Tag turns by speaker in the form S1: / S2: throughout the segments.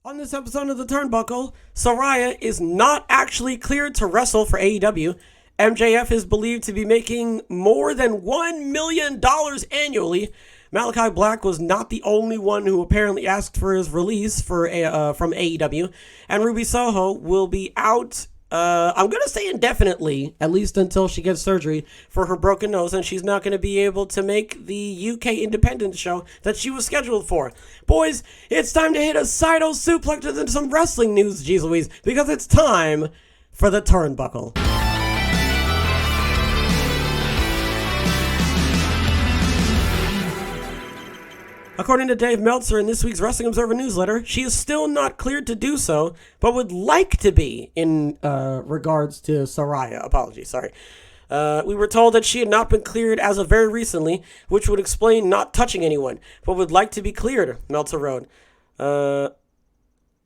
S1: On this episode of the Turnbuckle, Saraya is not actually cleared to wrestle for AEW. MJF is believed to be making more than $1 million annually. Malachi Black was not the only one who apparently asked for his release from AEW. And Ruby Soho will be out, I'm going to say indefinitely, at least until she gets surgery for her broken nose, and she's not going to be able to make the UK Independence show that she was scheduled for. Boys, it's time to hit a Saito suplex into some wrestling news, geez Louise, because it's time for the Turnbuckle. According to Dave Meltzer in this week's Wrestling Observer newsletter, she is still not cleared to do so, but would like to be in regards to Saraya. Apologies, sorry. We were told that she had not been cleared as of very recently, which would explain not touching anyone, but would like to be cleared, Meltzer wrote.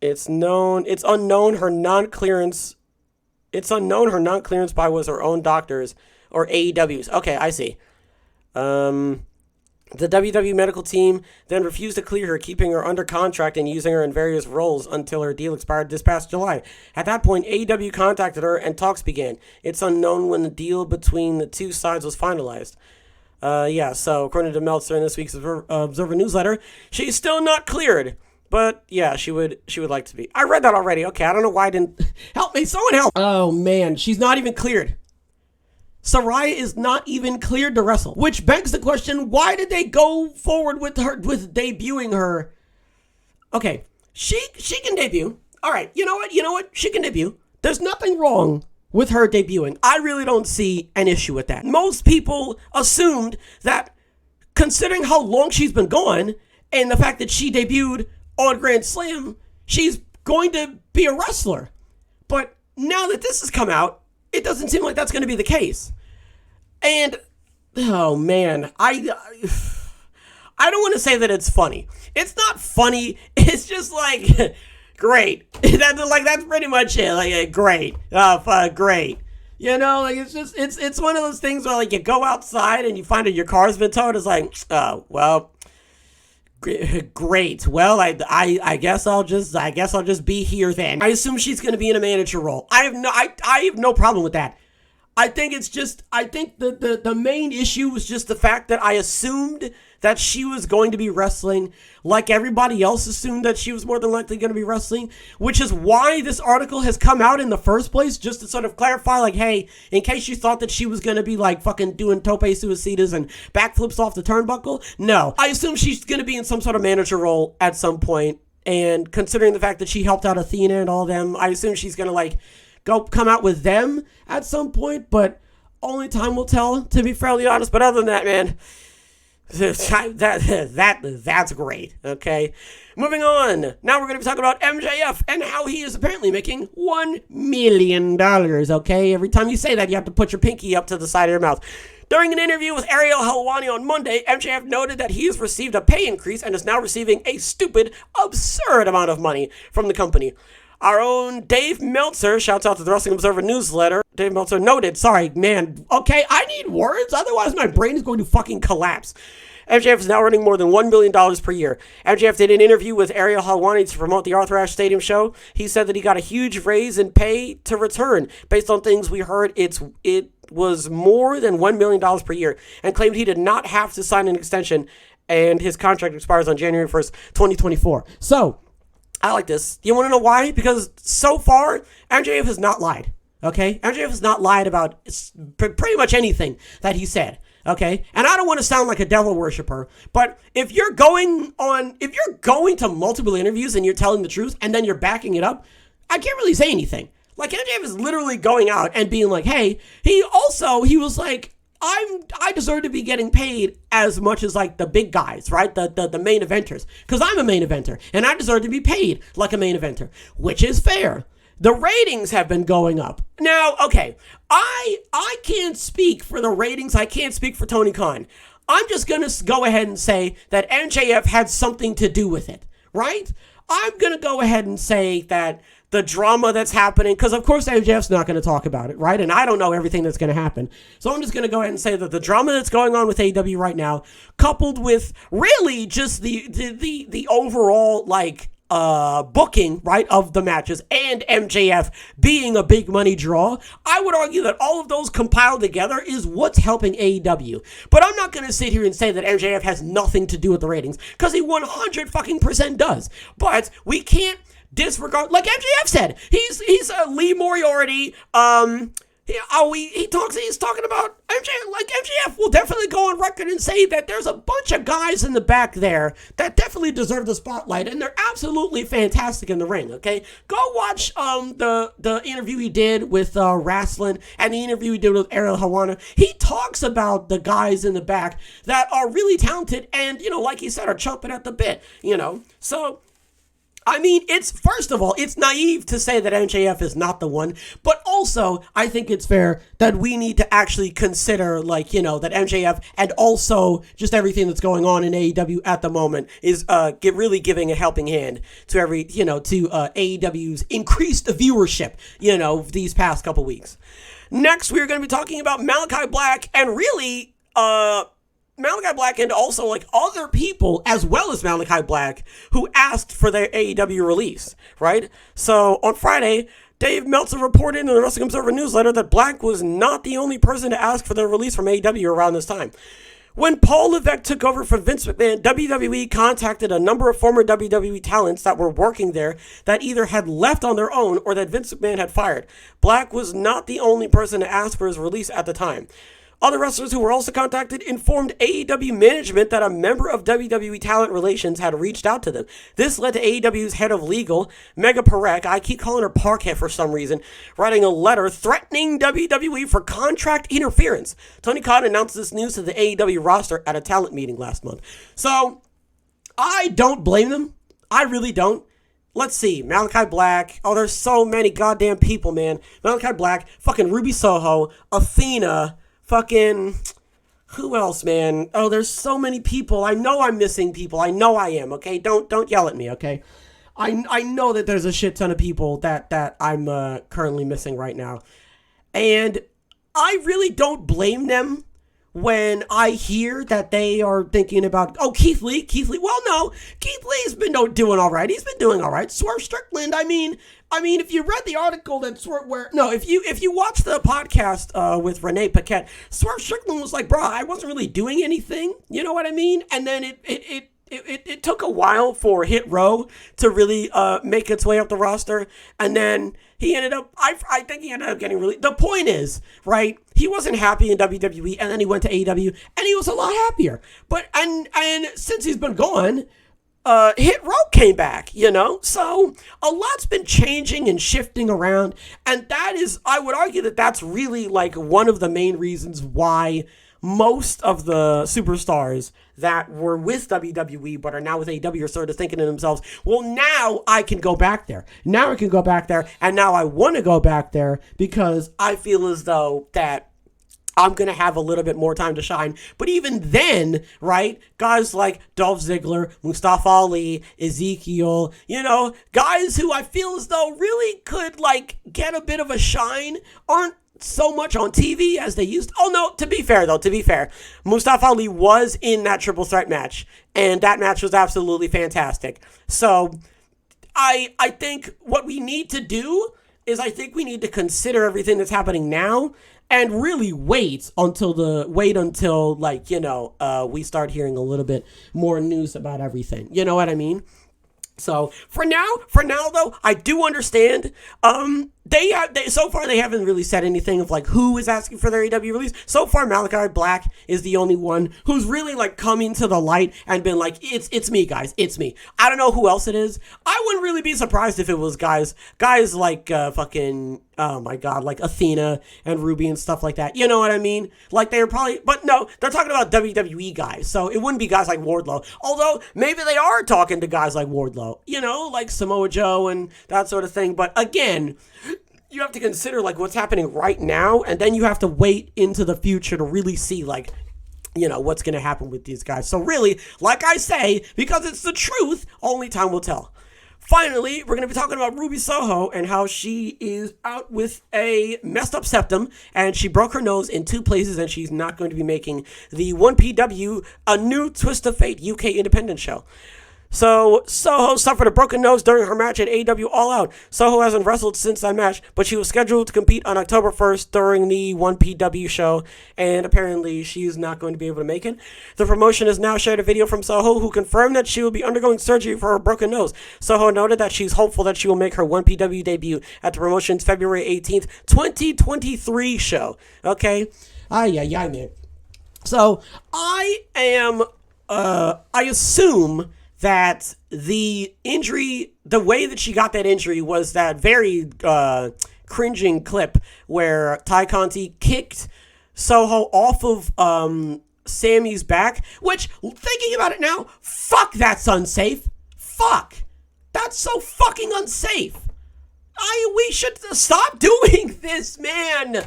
S1: It's unknown her non-clearance by was her own doctors or AEW's. Okay, I see. The WWE medical team then refused to clear her, keeping her under contract and using her in various roles until her deal expired this past July. At that point, AEW contacted her and talks began. It's unknown when the deal between the two sides was finalized. So according to Meltzer in this week's Observer newsletter, she's still not cleared. But yeah, she would like to be. I read that already. Okay, I don't know why I didn't. Help me, someone help. Oh man, she's not even cleared. Saraya is not even cleared to wrestle, which begs the question, why did they go forward with debuting her? Okay, she can debut. All right, you know what? She can debut. There's nothing wrong with her debuting. I really don't see an issue with that. Most people assumed that, considering how long she's been gone and the fact that she debuted on Grand Slam, she's going to be a wrestler. But now that this has come out, it doesn't seem like that's going to be the case. And, oh man, I don't want to say that it's funny. It's not funny. It's just like, great. That's pretty much it. Like, great. Great. You know, like, it's one of those things where, like, you go outside and you find out your car's been towed. It's like, oh, well, great. Well, I guess I'll just be here then. I assume she's going to be in a manager role. I have no problem with that. I think the main issue was just the fact that I assumed that she was going to be wrestling like everybody else assumed that she was more than likely going to be wrestling, which is why this article has come out in the first place, just to sort of clarify, like, hey, in case you thought that she was going to be like fucking doing tope suicidas and backflips off the turnbuckle. No, I assume she's going to be in some sort of manager role at some point, and considering the fact that she helped out Athena and all them, I assume she's going to like come out with them at some point, but only time will tell, to be fairly honest. But other than that, man, that's great. Okay, moving on. Now we're going to be talking about MJF and how he is apparently making $1 million. Okay, every time you say that, you have to put your pinky up to the side of your mouth. During an interview with Ariel Helwani on Monday, MJF noted that he has received a pay increase and is now receiving a stupid, absurd amount of money from the company. Our own Dave Meltzer, shouts out to the Wrestling Observer newsletter. Dave Meltzer noted, sorry, man, okay, I need words, otherwise my brain is going to fucking collapse. MJF is now earning more than $1 million per year. MJF did an interview with Ariel Helwani to promote the Arthur Ashe Stadium show. He said that he got a huge raise in pay to return. Based on things we heard, it was more than $1 million per year, and claimed he did not have to sign an extension, and his contract expires on January 1st, 2024. So, I like this. You want to know why? Because so far, MJF has not lied, okay? MJF has not lied about pretty much anything that he said, okay? And I don't want to sound like a devil worshiper, but if you're going to multiple interviews and you're telling the truth and then you're backing it up, I can't really say anything. Like, MJF is literally going out and being like, hey, he was like, I deserve to be getting paid as much as like the big guys, right? The main eventers, because I'm a main eventer and I deserve to be paid like a main eventer, which is fair. The ratings have been going up. Now, okay, I can't speak for the ratings. I can't speak for Tony Khan. I'm just going to go ahead and say that MJF had something to do with it, right? I'm going to go ahead and say that the drama that's happening, because of course MJF's not going to talk about it, right? And I don't know everything that's going to happen. So I'm just going to go ahead and say that the drama that's going on with AEW right now, coupled with really just the overall, like, booking, right, of the matches and MJF being a big money draw, I would argue that all of those compiled together is what's helping AEW. But I'm not going to sit here and say that MJF has nothing to do with the ratings, because he 100% does. But we can't disregard, like MJF said, he's Lee Moriarty, he's talking about MJF will definitely go on record and say that there's a bunch of guys in the back there that definitely deserve the spotlight, and they're absolutely fantastic in the ring, okay? Go watch the interview he did with Wrestling and the interview he did with Ariel Helwani. He talks about the guys in the back that are really talented and, like he said, are chomping at the bit, So, I mean, first of all, it's naive to say that MJF is not the one, but also I think it's fair that we need to actually consider, that MJF and also just everything that's going on in AEW at the moment is really giving a helping hand to AEW's increased viewership, these past couple weeks. Next, we're going to be talking about Malachi Black and really, Malachi Black and also other people as well as Malachi Black who asked for their AEW release, right? So on Friday, Dave Meltzer reported in the Wrestling Observer newsletter that Black was not the only person to ask for their release from AEW around this time. When Paul Levesque took over for Vince McMahon, WWE contacted a number of former WWE talents that were working there that either had left on their own or that Vince McMahon had fired. Black was not the only person to ask for his release at the time. Other wrestlers who were also contacted informed AEW management that a member of WWE Talent Relations had reached out to them. This led to AEW's head of legal, Mega Parek, I keep calling her Parkhead for some reason, writing a letter threatening WWE for contract interference. Tony Khan announced this news to the AEW roster at a talent meeting last month. So, I don't blame them. I really don't. Let's see. Malachi Black. Oh, there's so many goddamn people, man. Malachi Black, fucking Ruby Soho, Athena, fucking, who else, man? Oh, there's so many people. I know I'm missing people. I know I am, okay? Don't yell at me, okay? I know that there's a shit ton of people that I'm currently missing right now. And I really don't blame them when I hear that they are thinking about, Keith Lee. Well, no, Keith Lee's been doing all right. He's been doing all right. Swerve Strickland, I mean, if you read the article that if you watch the podcast with Renee Paquette, Swerve Strickland was like, bro, I wasn't really doing anything. You know what I mean? And then it took a while for Hit Row to really make its way up the roster. And then he ended up, I think he ended up getting really, the point is, right, he wasn't happy in WWE and then he went to AEW and he was a lot happier. But, and since he's been gone, Hit Row came back, So a lot's been changing and shifting around. And that is, I would argue that that's really one of the main reasons why most of the superstars that were with WWE but are now with AEW are sort of thinking to themselves, well, now I can go back there. Now I can go back there, and now I want to go back there because I feel as though that I'm going to have a little bit more time to shine. But even then, right, guys like Dolph Ziggler, Mustafa Ali, Ezekiel, guys who I feel as though really could get a bit of a shine aren't so much on TV as they used. Oh no, to be fair, Mustafa Ali was in that triple threat match, and that match was absolutely fantastic. So I think what we need to do is I think we need to consider everything that's happening now and really wait until we start hearing a little bit more news about everything. You know what I mean? So for now though, I do understand. So far they haven't really said anything of who is asking for their AEW release. So far, Malachi Black is the only one who's really coming to the light and been it's me, guys, it's me. I don't know who else it is. I wouldn't really be surprised if it was guys like fucking, oh my god, like Athena and Ruby and stuff like that. You know what I mean? They're probably, but no, they're talking about WWE guys, so it wouldn't be guys like Wardlow. Although maybe they are talking to guys like Wardlow, like Samoa Joe and that sort of thing. But again, you have to consider what's happening right now, and then you have to wait into the future to really see what's going to happen with these guys. So really, like I say, because it's the truth, only time will tell. Finally, we're going to be talking about Ruby Soho and how she is out with a messed up septum, and she broke her nose in 2 places, and she's not going to be making the 1PW, A New Twist of Fate UK Independent show. So, Soho suffered a broken nose during her match at AEW All Out. Soho hasn't wrestled since that match, but she was scheduled to compete on October 1st during the 1PW show, and apparently she's not going to be able to make it. The promotion has now shared a video from Soho, who confirmed that she will be undergoing surgery for her broken nose. Soho noted that she's hopeful that she will make her 1PW debut at the promotion's February 18th, 2023 show. Okay? Man. So, I assume that the injury, the way that she got that injury was that very cringing clip where Ty Conti kicked Soho off of Sammy's back, which, thinking about it now, fuck, that's unsafe. Fuck. That's so fucking unsafe. We should stop doing this, man.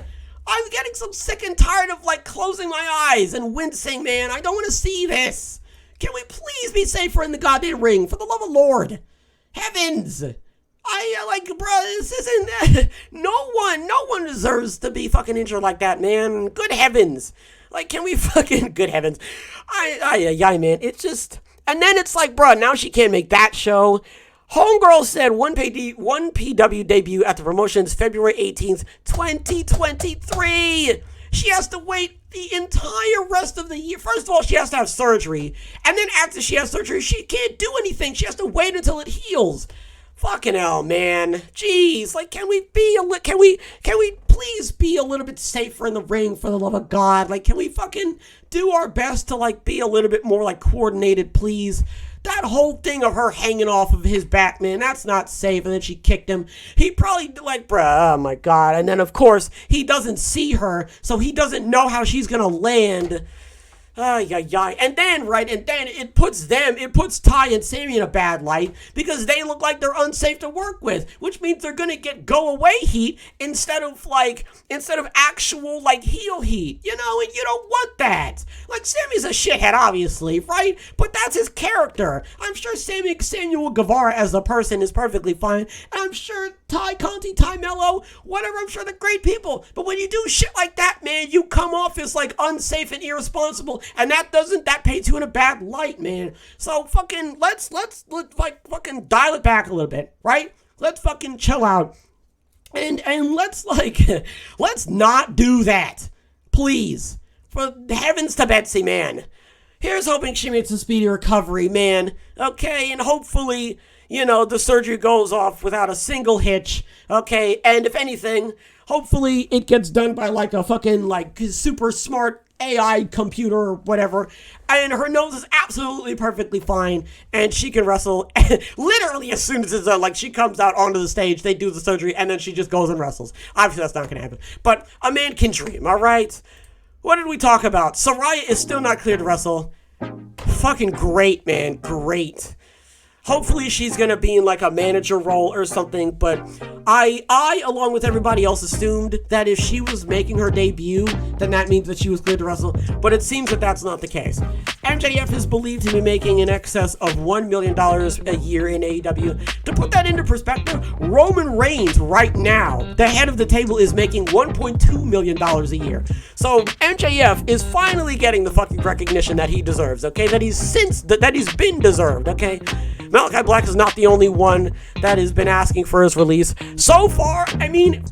S1: I'm getting so sick and tired of, closing my eyes and wincing, man. I don't want to see this. Can we please be safer in the goddamn ring, for the love of Lord? Heavens! Bro, this isn't, no one deserves to be fucking injured like that, man. Good heavens. Can we fucking, good heavens. Man, it's just, and then it's bro, now she can't make that show. Homegirl said 1PW debut at the promotion's February 18th, 2023. She has to wait the entire rest of the year. First of all, she has to have surgery. And then after she has surgery, she can't do anything. She has to wait until it heals. Fucking hell, man. Jeez, can we please be a little bit safer in the ring, for the love of God? Can we fucking do our best to be a little bit more coordinated, please? That whole thing of her hanging off of his back, man, that's not safe. And then she kicked him. He probably bruh, oh my God. And then, of course, he doesn't see her, so he doesn't know how she's going to land. And then it puts Ty and Sammy in a bad light because they look like they're unsafe to work with, which means they're gonna get go away heat instead of actual heel heat, and you don't want that. Sammy's a shithead, obviously, right? But that's his character. I'm sure Samuel Guevara as a person is perfectly fine, and I'm sure Ty Conti, Ty Mello, whatever, I'm sure they're great people. But when you do shit like that, man, you come off as unsafe and irresponsible. And that paints you in a bad light, man. So fucking let's fucking dial it back a little bit, right? Let's fucking chill out. And let's let's not do that. Please. For heavens to Betsy, man. Here's hoping she makes a speedy recovery, man. Okay, and hopefully, the surgery goes off without a single hitch. Okay, and if anything, hopefully it gets done by a fucking super smart AI computer or whatever, and her nose is absolutely perfectly fine, and she can wrestle literally as soon as it's she comes out onto the stage, they do the surgery, and then she just goes and wrestles. Obviously that's not gonna happen, but a man can dream, alright? What did we talk about? Saraya is still not cleared to wrestle. Fucking great, man, great. Hopefully she's going to be in a manager role or something, but I, along with everybody else, assumed that if she was making her debut, then that means that she was cleared to wrestle, but it seems that that's not the case. MJF is believed to be making in excess of $1 million a year in AEW. To put that into perspective, Roman Reigns right now, the head of the table, is making $1.2 million a year. So MJF is finally getting the fucking recognition that he deserves, okay? That he's been deserved, okay? Malachi Black is not the only one that has been asking for his release. So far,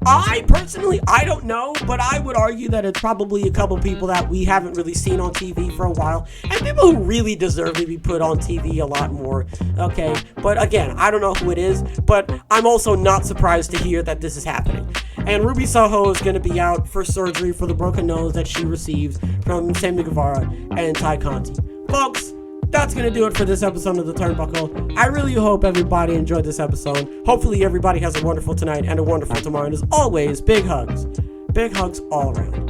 S1: I personally, I don't know, but I would argue that it's probably a couple people that we haven't really seen on TV for a while, and people who really deserve to be put on TV a lot more, okay? But again, I don't know who it is, but I'm also not surprised to hear that this is happening. And Ruby Soho is going to be out for surgery for the broken nose that she received from Sammy Guevara and Ty Conti. Folks, that's going to do it for this episode of The Turnbuckle. I really hope everybody enjoyed this episode. Hopefully everybody has a wonderful tonight and a wonderful tomorrow. And as always, big hugs. Big hugs all around.